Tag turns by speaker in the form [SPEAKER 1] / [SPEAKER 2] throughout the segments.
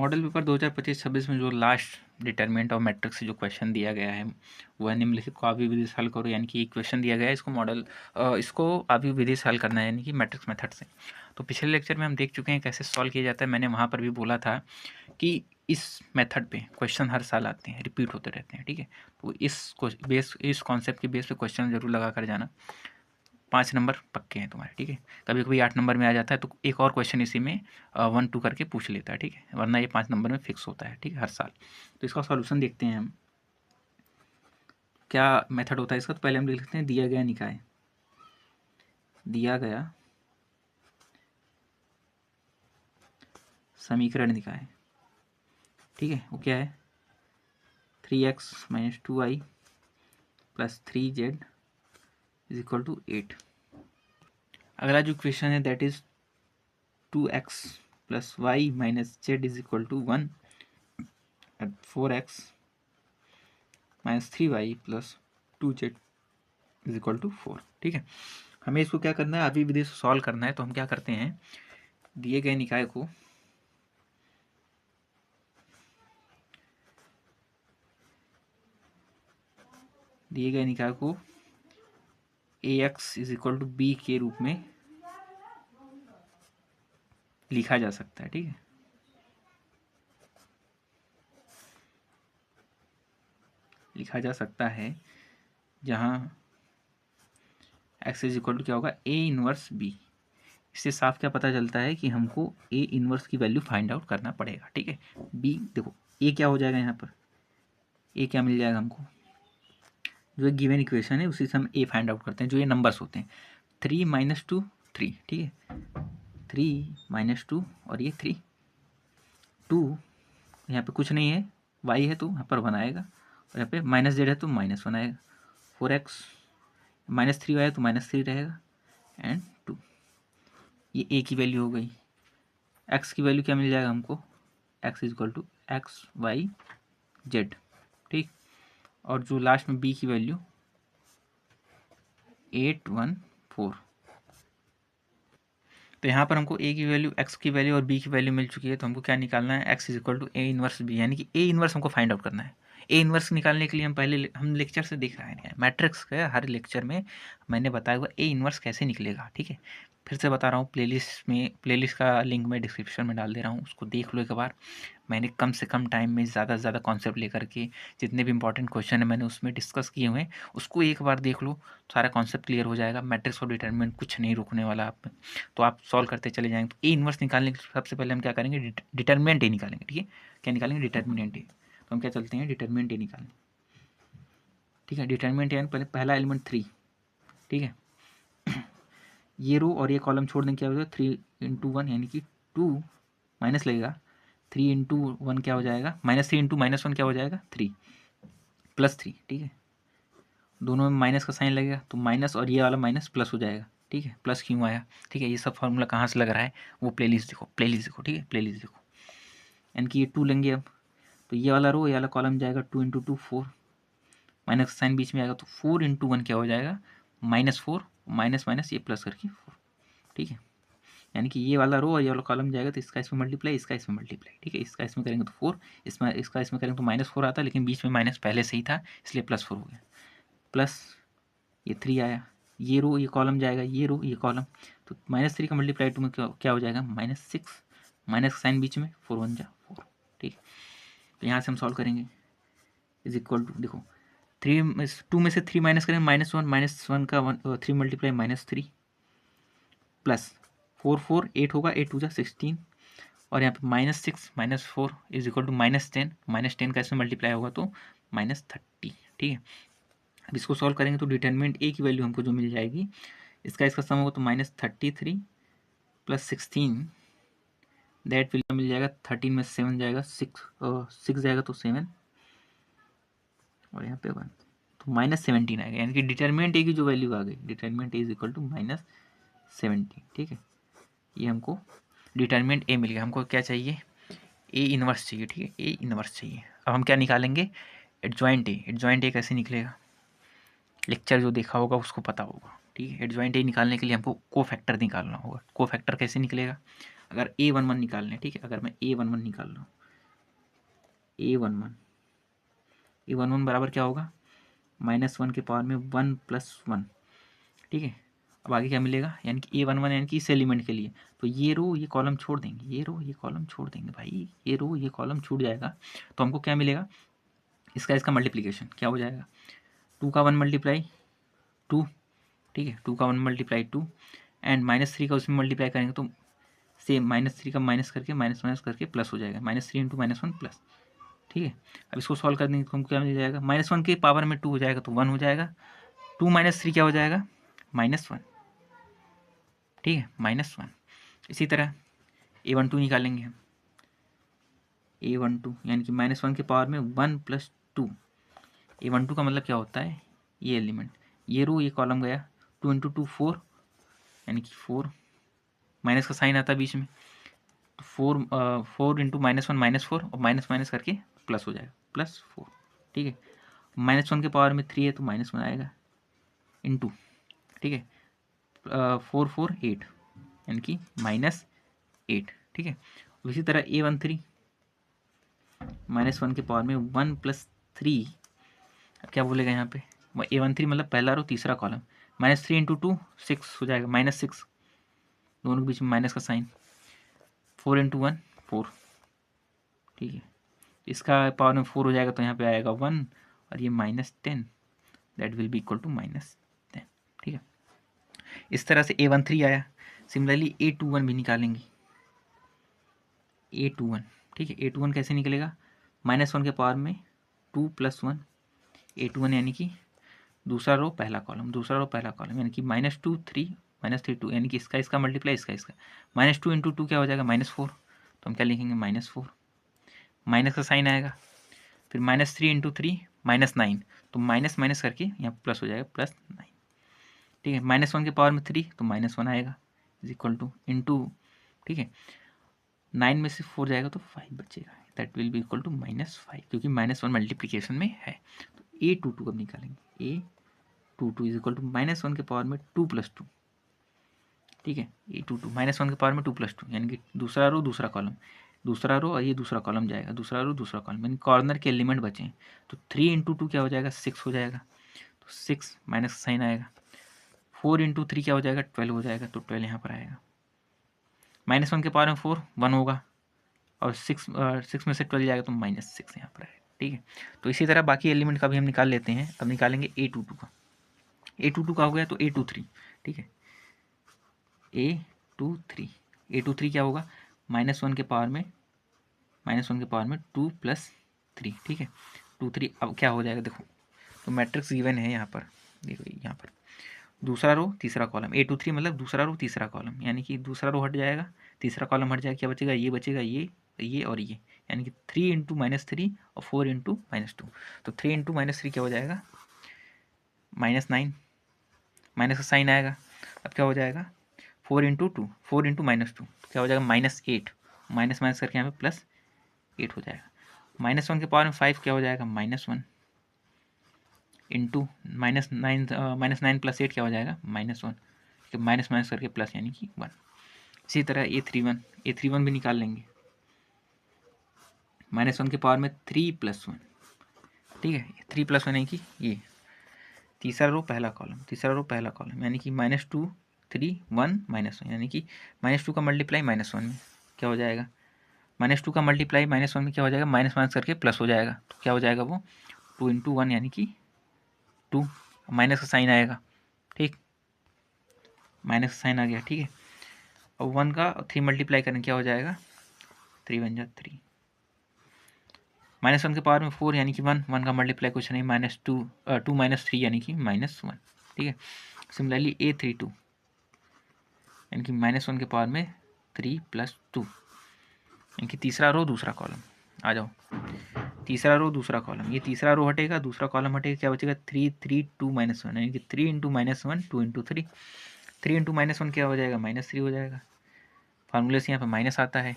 [SPEAKER 1] Model paper 2025-26 में जो last determinant of matrix से जो क्वेश्चन दिया गया है वह निम्नलिखित को आवी विधि से हल करो, यानी कि एक क्वेश्चन दिया गया है, इसको आवी विधि से हल करना है, यानी कि मैट्रिक्स मेथड से। तो पिछले लेक्चर में हम देख चुके हैं कैसे सॉल्व किया जाता है। मैंने वहाँ पर भी बोला था कि इस मेथड पे क्वेश्चन हर साल आते हैं, रिपीट होते रहते हैं, ठीक है। तो इस कॉन्सेप्ट के बेस पे क्वेश्चन जरूर लगा कर जाना। 5 नंबर पक्के हैं तुम्हारे, ठीक है। कभी कभी 8 नंबर में आ जाता है तो एक और क्वेश्चन इसी में 1-2 करके पूछ लेता है, ठीक है, वरना ये 5 नंबर में फिक्स होता है, ठीक है, हर साल। तो इसका सॉल्यूशन देखते हैं हम, क्या मेथड होता है इसका। तो पहले हम लिख लेते हैं दिया गया निकाय, दिया गया समीकरण निकाय, ठीक है। वो क्या है, 3x - 2y + 3z = 8। अगला जो क्वेश्चन है that is 2x + y - z = 1 and 4x - 3y + 2z = 4, ठीक है। हमें इसको क्या करना है, आवी विधि से सॉल्व करना है। तो हम क्या करते हैं, दिए गए निकाय को ax = b के रूप में लिखा जा सकता है, ठीक है। लिखा जा सकता है जहाँ x = क्या होगा, a इनवर्स b। इससे साफ क्या पता चलता है कि हमको a इनवर्स की वैल्यू फाइंड आउट करना पड़ेगा, ठीक है। b देखो a क्या हो जाएगा, यहाँ पर a क्या मिल जाएगा हमको, जो एक गिवन इक्वेशन है उसी से हम a फाइंड आउट करते हैं, जो ये नंबर्स होते हैं 3 - 2 3, ठीक है। 3 - 2 और ये 3 2, यहाँ पे कुछ नहीं है, y है तो यहाँ पर 1 आएगा, और यहाँ पे -z है तो -1 आएगा। 4x -3y है तो -3 रहेगा, एंड 2, ये a की वैल्यू हो गई। x की वैल्यू क्या मिल जाएगा हमको, x = x y z, ठीक। और जो लास्ट में b की वैल्यू 814। तो यहाँ पर हमको a की वैल्यू, x की वैल्यू और b की वैल्यू मिल चुकी है। तो हमको क्या निकालना है, x = a इनवर्स b, यानी कि a इनवर्स हमको फाइंड आउट करना है। a इनवर्स निकालने के लिए हम लेक्चर से देख रहे हैं, मैट्रिक्स का हर लेक्चर में मैंने बताया हुआ a इनवर्स कैसे निकलेगा, ठीक है। फिर से बता रहा हूँ, प्लेलिस्ट का लिंक मैं डिस्क्रिप्शन में डाल दे रहा हूँ, उसको देख लो एक बार। मैंने कम से कम टाइम में ज़्यादा से ज़्यादा कॉन्सेप्ट लेकर के जितने भी इंपॉर्टेंट क्वेश्चन है मैंने उसमें डिस्कस किए हुए हैं, उसको एक बार देख लो, सारा कॉन्सेप्ट क्लियर हो जाएगा। मैट्रिक्स और डिटरमिनेंट कुछ नहीं रुकने वाला आप में, तो आप सॉल्व करते चले जाएंगे। तो ए इनवर्स निकालने के सबसे पहले हम क्या करेंगे, डिटरमिनेंट ए निकालेंगे, ठीक है। क्या निकालेंगे, डिटरमिनेंट ए। तो हम क्या चलते हैं, डिटरमिनेंट ए निकालें, ठीक है। डिटरमिनेंट ए पहले पहला एलिमेंट 3, ठीक है। ये रो और ये कॉलम छोड़ देंगे, क्या हो जाएगा 3 × 1, यानी कि 2 माइनस लगेगा, 3 × 1 क्या हो जाएगा, -3 × -1 क्या हो जाएगा 3 +3, ठीक है। दोनों में माइनस का साइन लगेगा तो माइनस, और ये वाला माइनस प्लस हो जाएगा, ठीक है। प्लस क्यों आया, ठीक है। ये सब फॉर्मूला कहाँ से लग रहा है, वो प्लेलिस्ट देखो, ठीक है, प्लेलिस्ट देखो। यानी कि ये 2 लेंगे अब, तो ये वाला रो, ये वाला कॉलम जाएगा 2 × 2 4, माइनस का साइन बीच में आएगा तो 4 × 1 क्या हो जाएगा, -4, माइनस माइनस ये प्लस करके 4, ठीक है। यानी कि ये वाला रो और ये वाला कॉलम जाएगा तो इसका इसमें मल्टीप्लाई, इसका इसमें मल्टीप्लाई, ठीक है। इसका इसमें करेंगे तो 4, इसका इसमें करेंगे तो -4 आता, लेकिन बीच में माइनस पहले से ही था इसलिए +4 हो गया, प्लस ये 3 आया। ये रो ये कॉलम जाएगा, ये रो ये कॉलम, तो -3 का मल्टीप्लाई 2 में क्या हो जाएगा, -6, माइनस का साइन बीच में, 4 1 जा 4, ठीक। तो यहाँ से हम सॉल्व करेंगे, = देखो 2 में से 3 माइनस करेंगे, -1 का 3 मल्टीप्लाई -3 प्लस 4 4 8 होगा, 8 2 जा 16, और यहाँ पे -6 -4 = -10 का इसमें मल्टीप्लाई होगा तो -30, ठीक है। अब इसको सॉल्व करेंगे तो डिटरमिनेंट ए की वैल्यू हमको जो मिल जाएगी, इसका सम होगा तो -33 + 16, दैट विल मिल जाएगा 13 में 7 जाएगा, 6 जाएगा तो 7, और यहाँ पे 1, तो -17 आएगा। यानी कि डिटरमिनेंट ए की जो वैल्यू आ गई, डिटरमिनेंट ए = -17, ठीक है। ये हमको डिटरमिनेंट ए मिल गया। हमको क्या चाहिए, ए इनवर्स चाहिए, ठीक है, ए इनवर्स चाहिए। अब हम क्या निकालेंगे, एडजॉइंट ए। एडजॉइंट ए कैसे निकलेगा, लेक्चर जो देखा होगा उसको पता होगा, ठीक है। एडजॉइंट ए निकालने के लिए हमको को फैक्टर निकालना होगा। को फैक्टर कैसे निकलेगा, अगर A11 निकालने, ठीक है, अगर मैं A11 निकाल रहा हूँ A11 A11 बराबर क्या होगा, -1 के पावर में 1 + 1, ठीक है। अब आगे क्या मिलेगा, यानी कि A11 यानी कि इस एलिमेंट के लिए, तो ये रो ये कॉलम छोड़ देंगे, ये रो ये कॉलम छोड़ देंगे भाई, ये रो ये कॉलम छूट जाएगा, तो हमको क्या मिलेगा, इसका मल्टीप्लिकेशन क्या हो जाएगा, 2 का 1 मल्टीप्लाई 2, ठीक है, 2 का 1 मल्टीप्लाई 2 एंड -3 का उसमें मल्टीप्लाई करेंगे तो सेम -3 का माइनस करके माइनस करके प्लस हो जाएगा, -3 × -1 प्लस, ठीक है। अब इसको सॉल्व कर देंगे तो हमको क्या मिल जाएगा, -1 के पावर में 2 हो जाएगा तो 1 हो जाएगा, 2 - 3 क्या हो जाएगा, -1, ठीक है, -1। इसी तरह A12 निकालेंगे हम, A12 यानी कि -1 के पावर में 1 + 2, A12 का मतलब क्या होता है, ये एलिमेंट, ये रो ये कॉलम गया, 2 × 2 4, यानी कि 4, माइनस का साइन आता है बीच में, तो 4 × -1 -4 और माइनस करके प्लस हो जाएगा, +4, ठीक है। -1 के पावर में 3 है तो -1 आएगा इंटू, ठीक है, 4 4 8 यानी कि -8, ठीक है। इसी तरह A13 -1 के पावर में 1 + 3, क्या बोलेगा यहाँ पे, A13 मतलब पहला रो तीसरा कॉलम, -3 × 2 6 हो जाएगा, -6, दोनों के बीच में माइनस का साइन, 4 × 1 4, ठीक है, इसका पावर में 4 हो जाएगा तो यहाँ पे आएगा 1 और ये -10, that will be equal to -10, ठीक है। इस तरह से A13 आया। सिमिलरली A21 भी निकालेंगे, A21, ठीक है, A21 कैसे निकलेगा, -1 के पावर में 2 + 1, A21 यानी कि दूसरा रो पहला कॉलम, दूसरा रो पहला कॉलम, यानी कि -2 3 -3 2, यानी कि इसका मल्टीप्लाई इसका -2 × 2 क्या हो जाएगा, -4, तो हम क्या लिखेंगे, -4, माइनस का साइन आएगा, फिर -3 × 3 -9, तो माइनस करके यहाँ प्लस हो जाएगा, +9, ठीक है। -1 के पावर में 3 तो -1 आएगा, इज इक्वल टू इंटू, ठीक है, 9 में से 4 जाएगा तो 5 बचेगा, that will be equal to -5, क्योंकि -1 मल्टीप्लिकेशन में है। तो A22 कब निकालेंगे, A22 इज इक्वल टू -1 के पावर में 2 + 2, ठीक है, A22 -1 के पावर में 2 + 2, यानी कि दूसरा रो दूसरा कॉलम, दूसरा रो और ये दूसरा कॉलम जाएगा, दूसरा रो दूसरा कॉलम, यानी कॉर्नर के एलिमेंट बचे हैं, तो 3 × 2 क्या हो जाएगा, 6 हो जाएगा, तो 6 माइनस साइन आएगा, 4 × 3 क्या हो जाएगा, 12 हो जाएगा, तो 12 यहाँ पर आएगा, -1 के पावर में 4 1 होगा, और 6 में से 12 जाएगा तो -6 यहाँ पर आएगा, ठीक है। तो इसी तरह बाकी एलिमेंट का भी हम निकाल लेते हैं। अब निकालेंगे A22 का, A22 का हो गया तो A23, ठीक है, A23 क्या होगा, -1 के पावर में 2 + 3, ठीक है, 2 3, अब क्या हो जाएगा देखो, तो मैट्रिक्स गिवन है यहाँ पर, देखो यहाँ पर दूसरा रो तीसरा कॉलम, A23 मतलब दूसरा रो तीसरा कॉलम, यानी कि दूसरा रो हट जाएगा, तीसरा कॉलम हट जाएगा, क्या बचेगा, ये बचेगा, ये और ये, यानी कि 3 × -3 और 4 × -2, तो 3 × -3 क्या हो जाएगा, -9, माइनस का साइन आएगा, अब क्या हो जाएगा, 4 × 2 4 × -2 क्या हो जाएगा, -8, माइनस करके यहाँ पे +8 हो जाएगा, -1 के पावर में 5 क्या हो जाएगा, -1 इंटू -9 + 8 क्या हो जाएगा, -1, माइनस करके प्लस यानी कि 1। इसी तरह A31 भी निकाल लेंगे, -1 के पावर में 3 + 1, ठीक है, 3 + 1 यानी कि ये तीसरा रो पहला कॉलम, यानी कि -2 3 1 -1, यानी कि -2 का मल्टीप्लाई -1 में क्या हो जाएगा, -2 का मल्टीप्लाई -1 में क्या हो जाएगा, माइनस करके प्लस हो जाएगा, तो क्या हो जाएगा वो 2 × 1 यानी कि 2, माइनस का साइन आएगा, ठीक, माइनस का साइन आ गया, ठीक है। और 1 का 3 मल्टीप्लाई करने क्या हो जाएगा, 3 × 1 = 3, -1 के पावर में 4 यानी कि 1 का मल्टीप्लाई कुछ नहीं, -2 2 - 3 यानी कि -1, ठीक है। सिमिलरली A32 यानी कि -1 के पावर में 3 + 2, यानी कि तीसरा रो दूसरा कॉलम, आ जाओ, तीसरा रो दूसरा कॉलम, ये तीसरा रो हटेगा, दूसरा कॉलम हटेगा, क्या बचेगा, 3 3 2 -1, यानी कि 3 × -1 2 × 3, 3 × -1 क्या हो जाएगा, -3 हो जाएगा, फार्मूले से यहाँ पर माइनस आता है,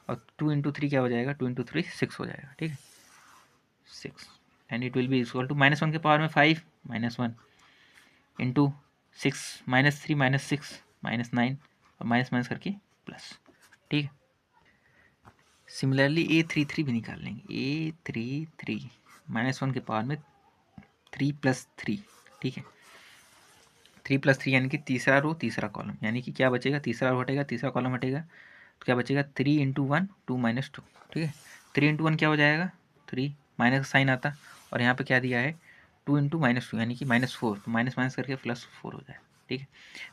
[SPEAKER 1] और 2 × 3 क्या हो जाएगा, 2 × 3 6 हो जाएगा, ठीक है, 6, and it will be equal to -1 के पावर में 5 -1 इंटू 6 -3 -6 -9 और माइनस करके प्लस, ठीक है। सिमिलरली A33 भी निकाल लेंगे, A33 -1 के पावर में 3 + 3, ठीक है, 3 + 3 यानी कि तीसरा रो तीसरा कॉलम, यानी कि क्या बचेगा, तीसरा रो हटेगा तीसरा कॉलम हटेगा, तो क्या बचेगा 3 × 1 2 - 2, ठीक है। 3 × 1 क्या हो जाएगा 3, माइनस साइन आता, और यहाँ पे क्या दिया है 2 × -2 यानी कि -4, तो माइनस माइनस करके +4 हो जाएगा, ठीक है।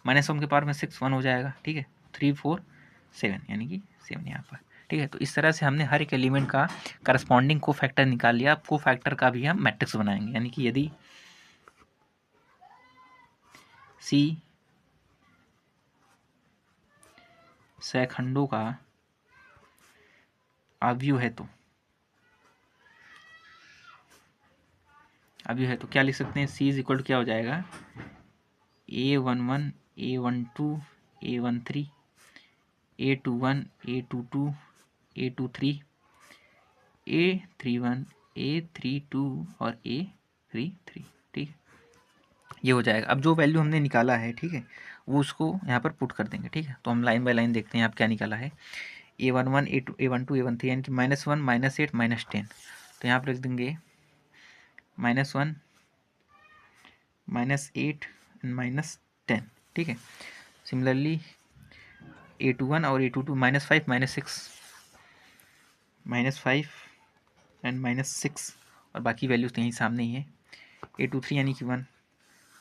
[SPEAKER 1] -1 के पावर में 6 1 हो जाएगा, ठीक है, 3 4 7 यानी कि 7 यहाँ पर, ठीक है। तो इस तरह से हमने हर एक एलिमेंट का करस्पॉन्डिंग को फैक्टर निकाल लिया। अब को फैक्टर का भी हम मैट्रिक्स बनाएंगे, यानी कि यदि सी सैखंडों का अवयव है तो क्या लिख सकते हैं, सी इज इक्वल टू क्या हो जाएगा A11 A12 A13 A21 A22 A23 A31 A32 और A33, ठीक है, ये हो जाएगा। अब जो वैल्यू हमने निकाला है, ठीक है, वो उसको यहाँ पर पुट कर देंगे, ठीक है। तो हम लाइन बाय लाइन देखते हैं आप क्या निकाला है। A11 A12 A13 यानी कि -1 -8 -10, तो यहाँ पर लिख देंगे -1 -8 -10, ठीक है। सिमिलरली A21 और A22 -5 -6 एंड -6, और बाकी वैल्यूज तो यहीं सामने ही है। A23 यानी कि 1,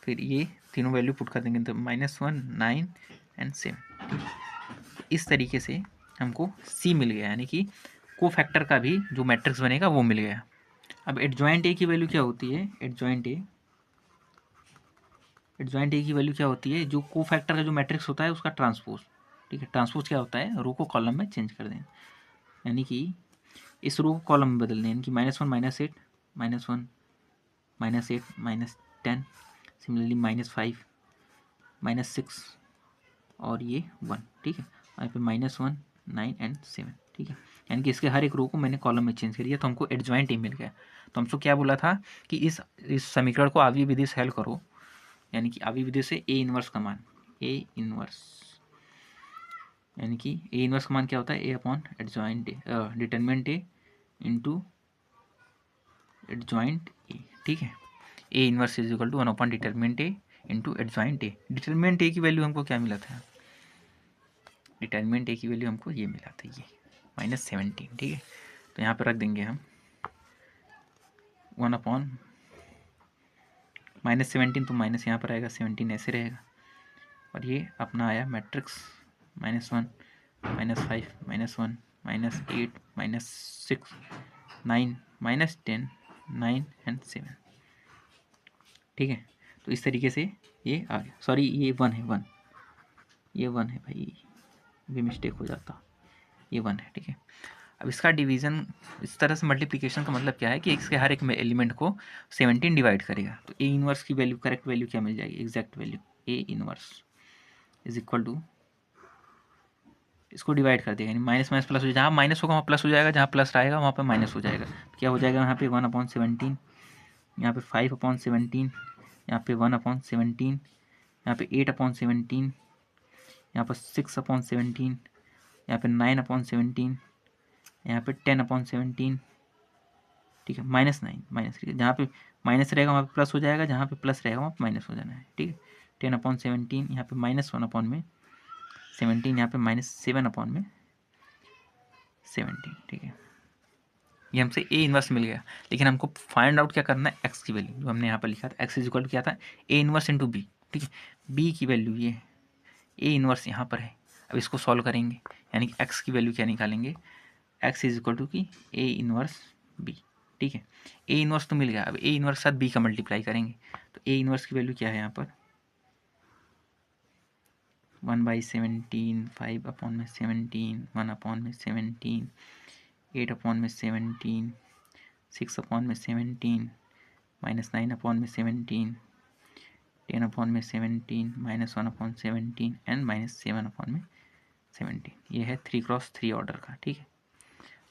[SPEAKER 1] फिर ये तीनों वैल्यू पुट कर देंगे तो -1 9 एंड 7, इस तरीके से हमको C मिल गया, यानी कि को फैक्टर का भी जो मैट्रिक्स बनेगा वो मिल गया। अब एडजॉइंट ए की वैल्यू क्या होती है, एडजॉइंट ए की वैल्यू क्या होती है, जो को फैक्टर का जो मैट्रिक्स होता है उसका ट्रांसपोज, ठीक है। ट्रांसपोज क्या होता है, रो को कॉलम में चेंज कर दें, यानी कि इस रो को कॉलम में बदल दें, यानी कि -1 -8 -1 -8 -10, सिमिलरली -5 -6 और ये 1, ठीक है। यहाँ पे -1 9 एंड 7, ठीक है, यानी कि इसके हर एक रो को मैंने कॉलम में चेंज कर दिया, तो हमको एडजॉइंट ए मिल गया। तो हमसे क्या बोला था कि इस समीकरण को आवी विधि से हल करो, यानी कि आवी विधि से ए इनवर्स का मान, ए इनवर्स यानी कि ए इनवर्स का मान क्या होता है, A upon adjoint A, determinant A into adjoint A, ठीक है। A inverse is equal to 1 upon determinant A into adjoint A. Determinant A की वैल्यू हमको क्या मिला था, डिटरमिनेंट ए की वैल्यू हमको ये मिला था, ये -17, ठीक है। तो यहाँ पर रख देंगे हम 1 अपॉन -17, तो माइनस यहाँ पर आएगा, 17 ऐसे रहेगा, और ये अपना आया मैट्रिक्स -1 -5 -1 -8 -6 9 -10 9 एंड 7, ठीक है। तो इस तरीके से ये आ गया, सॉरी ये 1 है, 1 ये 1 है भाई, भी मिस्टेक हो जाता, ये 1 है, ठीक है। अब इसका डिवीज़न इस तरह से, मल्टीप्लिकेशन का मतलब क्या है कि इसके हर एक एलिमेंट को 17 डिवाइड करेगा, तो ए इनवर्स की वैल्यू, करेक्ट वैल्यू क्या मिल जाएगी, exact value A inverse is equal to, इसको डिवाइड कर देगा, यानी माइनस माइनस प्लस हो जाएगा, जहाँ माइनस होगा वहाँ प्लस हो जाएगा, जहाँ प्लस रहेगा वहाँ पर माइनस हो जाएगा, तो क्या हो जाएगा यहाँ पे 1/17, यहाँ पे 5/17, यहाँ पे 1/17, यहाँ पे 8/17, यहाँ पर 6/17, यहाँ पे 9/17, यहाँ पे 10/17, ठीक है, -9 माइनस, जहाँ पे माइनस रहेगा वहाँ पे प्लस हो जाएगा, जहाँ पे प्लस रहेगा वहाँ पे माइनस हो जाना है, ठीक है। 10/17, यहाँ पे -1/17, यहाँ पे -7/17, ठीक है। ये हमसे ए इनवर्स मिल गया, लेकिन हमको फाइंड आउट क्या करना है, एक्स की वैल्यू, जो हमने यहाँ पर लिखा था एक्स इज इक्वल टू क्या था, ए इनवर्स इंटू बी, ठीक है। बी की वैल्यू ये है, ए इनवर्स यहाँ पर है। अब इसको सॉल्व करेंगे, यानी कि एक्स की वैल्यू क्या निकालेंगे, एक्स इज इक्वल टू की ए इनवर्स बी, ठीक है। ए इनवर्स तो मिल गया, अब ए इनवर्स साथ बी का मल्टीप्लाई करेंगे, तो ए इनवर्स की वैल्यू क्या है यहाँ पर 1/17, 5/17, 1/17, 8/17, 6/17, -9/17, 10/17, -1/17 एंड -7/17, ये है 3x3 ऑर्डर का, ठीक है।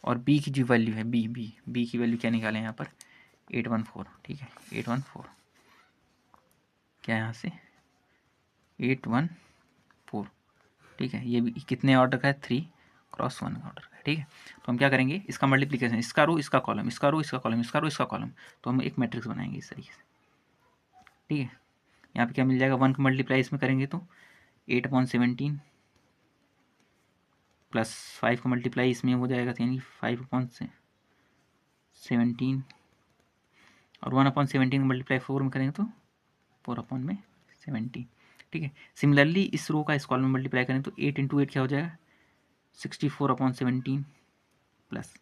[SPEAKER 1] और बी की जो वैल्यू है, बी की वैल्यू क्या निकालें यहाँ पर 814, ठीक है, 814 क्या यहाँ से 814, ठीक है। ये भी कितने ऑर्डर का है, 3x1 ऑर्डर का है। ठीक है। तो हम क्या करेंगे, इसका मल्टीप्लिकेशन, इसका रो इसका कॉलम, इसका रो इसका कॉलम, इसका रो इसका कॉलम, तो हम एक मैट्रिक्स बनाएंगे इस तरीके से, ठीक है। यहाँ पे क्या मिल जाएगा, 1 का मल्टीप्लाई इसमें करेंगे तो 8/17 प्लस 5 का मल्टीप्लाई इसमें हो जाएगा, यानी 5/17 और 1/17 का मल्टीप्लाई 4 में करेंगे तो 4/17, ठीक है। सिमिलरली इस रो का इस कॉलम में मल्टीप्लाई करें तो 8 × 8 क्या हो जाएगा, 64/17 प्लस,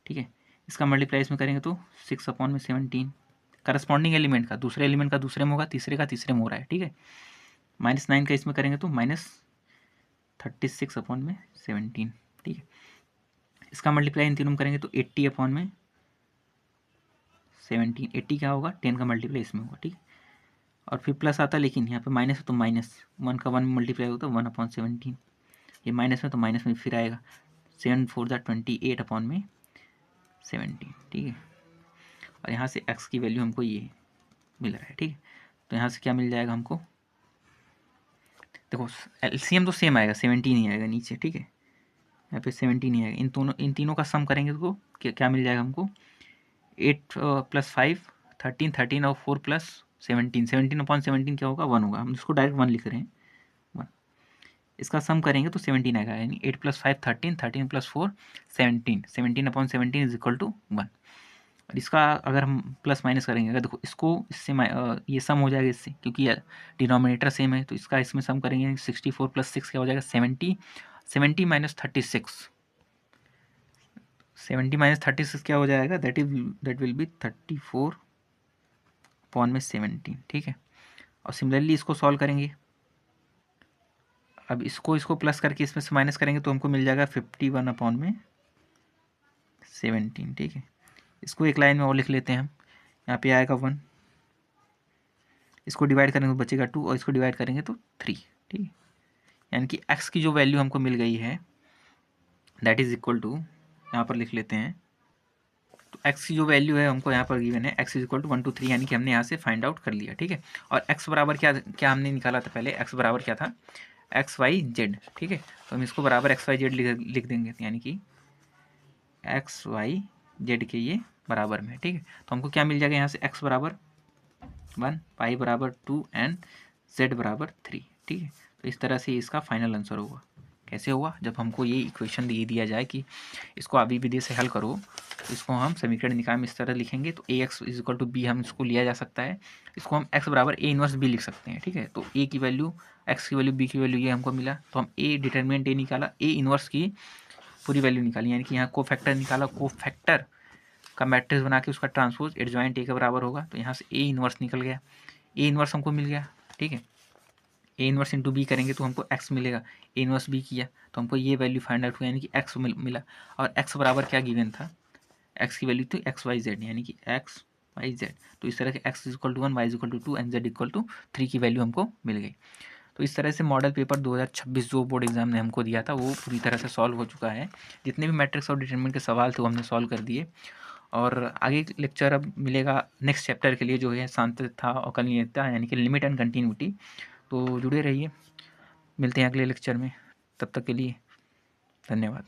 [SPEAKER 1] ठीक है। इसका मल्टीप्लाई इसमें करेंगे तो 6/17 करस्पॉन्डिंग एलिमेंट का, दूसरे एलिमेंट का दूसरे में होगा, तीसरे का तीसरे में हो रहा है, ठीक है। -9 का इसमें करेंगे तो -36/17, ठीक है। इसका मल्टीप्लाई इन तीनों में करेंगे तो 80/17, 80 क्या होगा, 10 का मल्टीप्लाई इसमें होगा, ठीक है। और फिर प्लस आता है, लेकिन यहाँ पे माइनस है तो -1 का 1 में मल्टीप्लाई होगा तो 1/17, ये माइनस में तो माइनस में फिर आएगा, 7 4 28/17, ठीक है। और यहाँ से x की वैल्यू हमको ये मिल रहा है, ठीक है। तो यहाँ से क्या मिल जाएगा हमको, देखो एलसीएम तो सेम आएगा, 17 ही आएगा नीचे, ठीक है। यहाँ पे 17 ही आएगा, इन तीनों का सम करेंगे तो क्या मिल जाएगा हमको, 8 + 5 13, 13 और 4 + 17, 17/17 क्या होगा, 1 होगा, हम इसको डायरेक्ट 1 लिख रहे हैं, 1। इसका सम करेंगे तो 17 आएगा, यानी 8 + 5 13, 13 + 4 17, 17/17 = 1। और इसका अगर हम प्लस माइनस करेंगे, अगर देखो इसको इससे ये सम हो जाएगा इससे, क्योंकि डिनोमिनेटर सेम है, तो इसका इसमें सम करेंगे 64 + 6 क्या हो जाएगा, 70, 70 - 36, 70 - 36 क्या हो जाएगा, दैट विल बी 34/17, ठीक है। और सिमिलरली इसको सॉल्व करेंगे, अब इसको प्लस करके इसमें से माइनस करेंगे तो हमको मिल जाएगा 51/17, ठीक है। इसको एक लाइन में और लिख लेते हैं हम, यहाँ पे आएगा 1, इसको डिवाइड करेंगे तो बचेगा 2 और इसको डिवाइड करेंगे तो 3, ठीक है। यानी कि x की जो वैल्यू हमको मिल गई है दैट इज इक्वल टू, यहाँ पर लिख लेते हैं, तो x की जो वैल्यू है हमको यहाँ पर गिवन है, x = 1 2 3, यानी कि हमने यहाँ से फाइंड आउट कर लिया, ठीक है। और x बराबर क्या हमने निकाला था पहले, x बराबर क्या था, XYZ, ठीक है। तो हम इसको बराबर XYZ लिख देंगे, यानी कि XYZ के ये बराबर में, ठीक है। तो हमको क्या मिल जाएगा यहाँ से, x बराबर 1, y बराबर 2 एंड z बराबर 3, ठीक है। तो इस तरह से इसका फाइनल आंसर होगा। कैसे होगा, जब हमको ये इक्वेशन दे दिया जाए कि इसको अभी विधि से हल करो, तो इसको हम समीकरण निकाय में इस तरह लिखेंगे, तो ax = b हम इसको लिया जा सकता है, इसको हम x बराबर a इनवर्स b लिख सकते हैं, ठीक है। तो a की वैल्यू, x की वैल्यू, b की वैल्यू ये हमको मिला, तो हम a डिटरमिनेंट a निकाला, a इनवर्स की पूरी वैल्यू निकाली, यानी कि यहाँ कोफैक्टर निकाला, कोफैक्टर का मैट्रिक्स बना के उसका ट्रांसपोज एडजॉइंट a के बराबर होगा, तो यहाँ से a इनवर्स निकल गया, a इनवर्स हमको मिल गया, ठीक है। a इनवर्स इंटू b करेंगे तो हमको x मिलेगा, a इनवर्स b किया तो हमको ये वैल्यू फाइंड आउट हुआ, यानी कि x मिला। और x बराबर क्या गिवन था, x की वैल्यू तो XYZ, यानी कि XYZ, तो इस तरह के x = 1, y = 2 एंड z = 3 की वैल्यू हमको मिल गई। तो इस तरह से मॉडल पेपर 2026 जो बोर्ड एग्जाम ने हमको दिया था वो पूरी तरह से सॉल्व हो चुका है। जितने भी मैट्रिक्स और डिटरमिनेंट के सवाल थे वो हमने सॉल्व कर दिए। और आगे लेक्चर अब मिलेगा नेक्स्ट चैप्टर के लिए, जो है सांतत्यता और कलिनता, यानी कि लिमिट एंड कंटिन्यूटी। तो जुड़े रहिए, मिलते हैं अगले लेक्चर में, तब तक के लिए धन्यवाद।